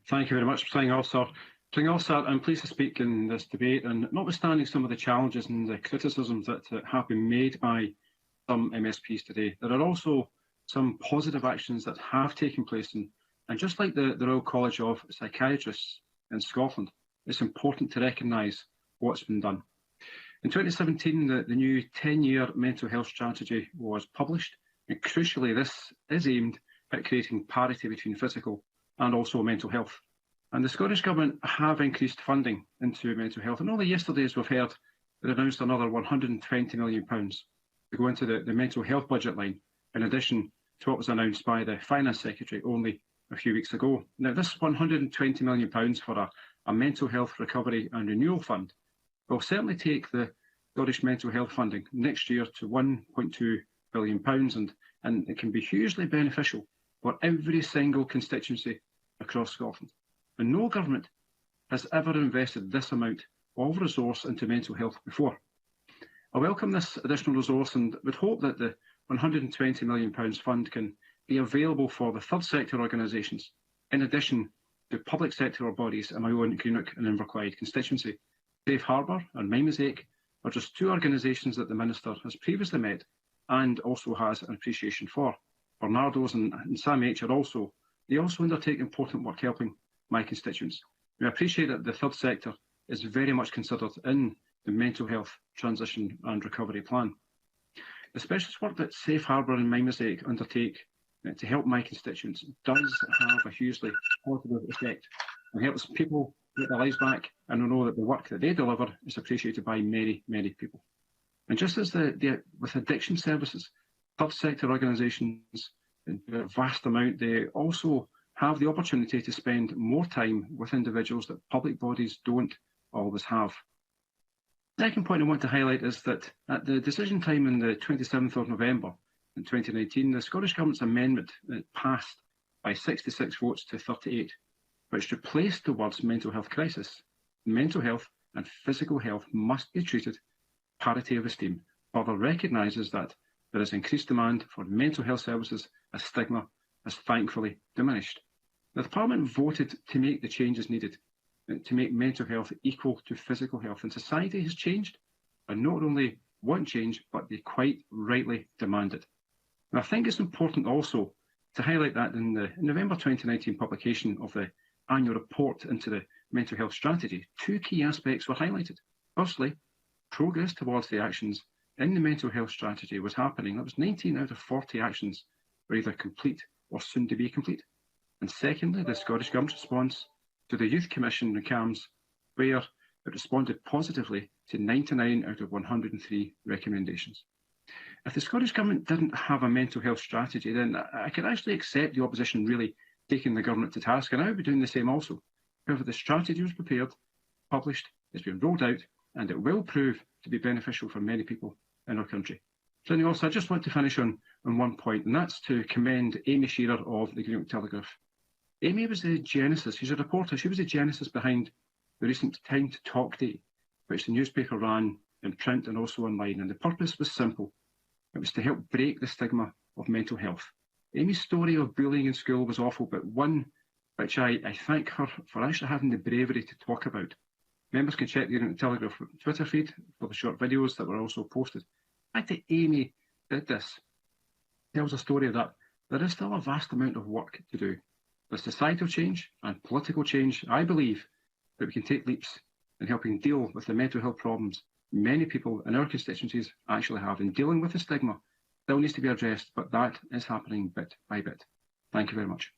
Thank you very much, Presiding Officer. Presiding Officer, I'm pleased to speak in this debate, and notwithstanding some of the challenges and the criticisms that have been made by some MSPs today, there are also some positive actions that have taken place. And just like the Royal College of Psychiatrists in Scotland, it's important to recognise what's been done. In 2017, the new 10-year mental health strategy was published, and crucially, this is aimed at creating parity between physical and also mental health. And the Scottish Government have increased funding into mental health. And only yesterday, as we've heard, they announced another £120 million to go into the mental health budget line, in addition to what was announced by the Finance Secretary only a few weeks ago. Now, this £120 million for a mental health recovery and renewal fund will certainly take the Scottish mental health funding next year to £1.2 billion, and it can be hugely beneficial for every single constituency across Scotland. And no government has ever invested this amount of resource into mental health before. I welcome this additional resource and would hope that the £120 million fund can be available for the third sector organisations, in addition to public sector bodies in my own Greenock and Inverclyde constituency. Safe Harbour and Mimosaic are just two organisations that the Minister has previously met and also has an appreciation for. Barnardo's and Sam H they also undertake important work helping my constituents. We appreciate that the third sector is very much considered in the mental health transition and recovery plan. The specialist work that Safe Harbour and Mimosaic undertake to help my constituents does have a hugely positive effect and helps people get their lives back, and I know that the work that they deliver is appreciated by many, many people. And just as with addiction services, third sector organisations do a vast amount, they also have the opportunity to spend more time with individuals that public bodies don't always have. The second point I want to highlight is that at the decision time on the 27th of November in 2019, the Scottish Government's amendment passed by 66 votes to 38, which replaced the words mental health crisis. Mental health and physical health must be treated parity of esteem. Further recognises that there is increased demand for mental health services as stigma has thankfully diminished. Now, the Parliament voted to make the changes needed to make mental health equal to physical health, and society has changed, and not only want change, but they quite rightly demand it. And I think it's important also to highlight that in the November 2019 publication of the annual report into the mental health strategy, two key aspects were highlighted. Firstly, progress towards the actions in the mental health strategy was happening. That was 19 out of 40 actions were either complete or soon to be complete. And secondly, the Scottish Government's response to the Youth Commission and CAMS, where it responded positively to 99 out of 103 recommendations. If the Scottish Government didn't have a mental health strategy, then I could actually accept the opposition really taking the government to task, and I would be doing the same also. However, the strategy was prepared, published, it's been rolled out, and it will prove to be beneficial for many people in our country. So also, I just want to finish on one point, and that's to commend Amy Shearer of the Greenock Telegraph. Amy was the genesis, she's a reporter, she was the genesis behind the recent Time to Talk Day, which the newspaper ran in print and also online, and the purpose was simple. It was to help break the stigma of mental health. Amy's story of bullying in school was awful, but one which I thank her for actually having the bravery to talk about. Members can check the Greenock Telegraph Twitter feed for the short videos that were also posted. The fact that Amy did this tells a story that there is still a vast amount of work to do. With societal change and political change, I believe that we can take leaps in helping deal with the mental health problems many people in our constituencies actually have. In dealing with the stigma still needs to be addressed, but that is happening bit by bit. Thank you very much.